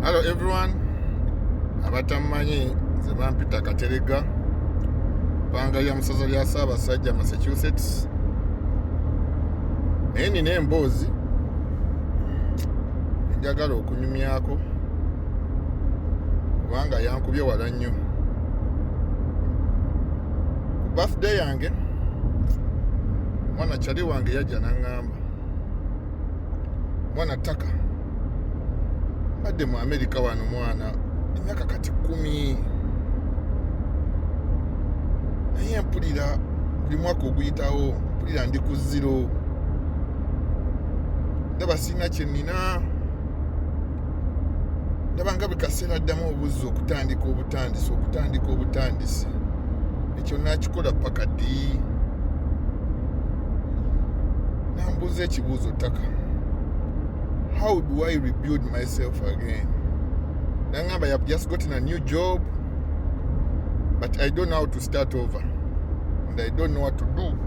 Hello everyone, abatammanyi nze bampita Katerega panga lya musaza lya Ssaabasajja Massachusetts. Naye nina emboozi njagala okunyumyako kubanga yankubye wala nnyo. Ku birthday yange mwana kyali wange yajja n'aŋŋamba, mwana ttaka badde mu Amerika wano mwana emyaka kati 10 naye mpulira buli mwaka oguyitawo mpulira ndi ku zero, ndaba sirina kye nnina, ndaba nga buli kaseera ddamu obuzzi okutandika obutandisi ekyo nakikola paka ddi. Nambuuza ekibuuzo ttaka, how do I rebuild myself again? Nangamba, I've just gotten a new job, but I don't know how to start over. And I don't know what to do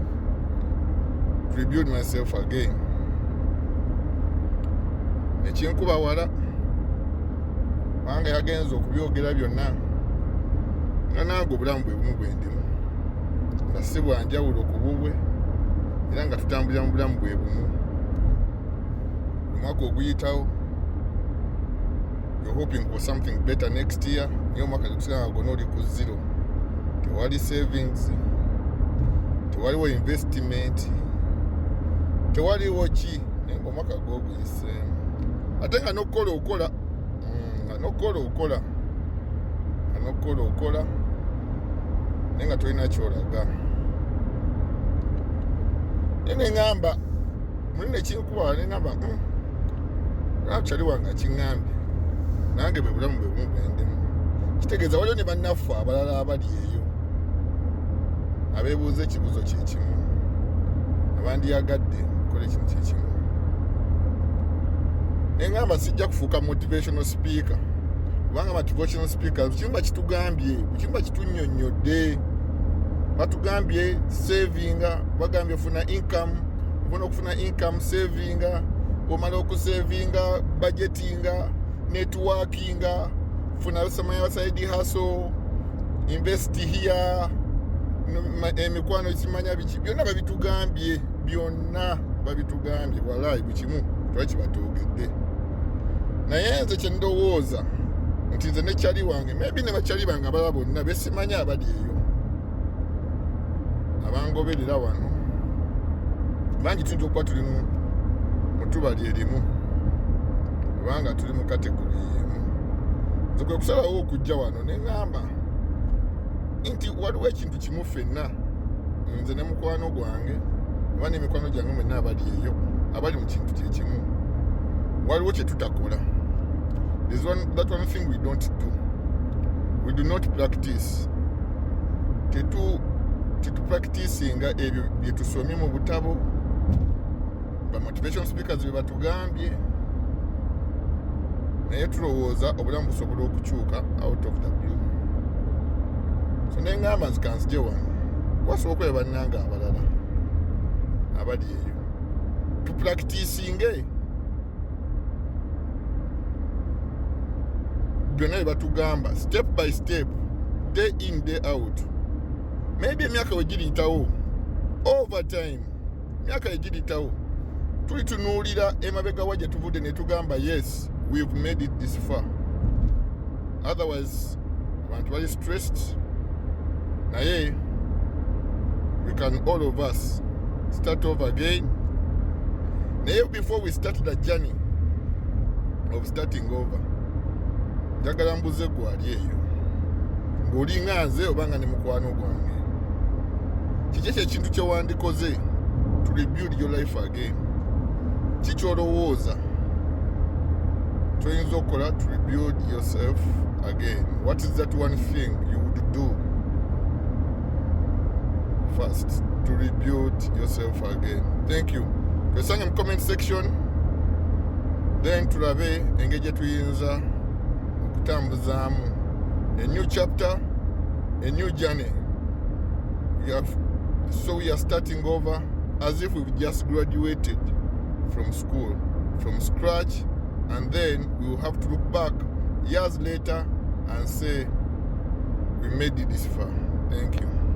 to rebuild myself again. Ekinkuba wala, wanga yagenza okubyogera byonna, nga nange obulamu bwe bumu bwe ndimu. Nga si bwanjawulo ku bubwe, era nga tutambulira mu bulamu bwe bumu. Omwaka oguyitawo, you're hoping for something better next year. Niyo mwaka gukusanga gonna oli ku zero. Tewali savings, tewaliwo investment, tewaliwo ki, naye omwaka gw'oguyiseemu. Ate nga n'okukola okola, naye nga tolina kyolaga. Naye neŋŋamba, muli nekinkuba neŋŋamba, kyali wange kiŋŋambye, nange bwe bulamu bwe bumu bwe ndimu. Kitegeeza waliwo ne bannaffe abalala abali eyo abeebuuza ekibuuzo kye kimu, abandiyagadde kola ekintu kye kimu. Neŋŋamba sijja kufuuka motivational speaker, kubanga motivational speaker kimu bakitugambye, kimu kitunnyonnyodde. Batugambye savinga, bagambye ofuna income, ofuna okufuna income savinga, omala okusavinga budgetinga, networkinga, funa side hustle, invest here, emikwano kimanya biki, byonna babitugambye, walayi buli kimu twakibatoogedde. Naye nze kye ndowooza nti nze ne kyali wange, maybe ne bakyali bange abalala bonna besimanya abali eyo abangoberera wano, bangi tuyinza okuba tuli mu tubali erimu, kubanga tuli mu kategori emu. Nze kwe kusalawo okujja wano neŋŋamba nti waliwo ekintu kimu ffenna, nze ne mukwano gwange oba n'emikwano gyange mwenna abali eyo, abali mu kintu kye kimu, waliwo kye tutakola. That one thing we don't do. We do not practice. Practicinga ebyo bye tusomye mu butabo, ba motivation speakers bye batugambye, naye tulowooza obulamu busobola okukyuka out of the blue. So neŋŋamba nzikanzije wano, wasobola okweba bannanga abalala abali eyo, tupracticinge byonna bye batugamba step by step, day in day out. Maybe emyaka wegiriyitawo, over time emyaka wegiriyitawo tulitunuulira emabega wa gye tuvudde ne tugamba yes, we've made it this far. Otherwise abantu bali stressed, naye we can all of us start over again. Naye before we start the journey of starting over, njagala mbuze gwali eyo ng'olinga nze obanga ne mukwano gwange, kiki ekintu kye wandikoze to rebuild your life again? Kikyolowooza kyoyinza okukola to rebuild yourself again? What is that one thing you would do first to rebuild yourself again? Thank you. Twesange mu comment section, then tulabe engeri gye tuyinza okutambuzaamu a new chapter, a new journey. So we are starting over as if we've just graduated from school, from scratch, and then we will have to look back years later and say we made it this far. Thank you.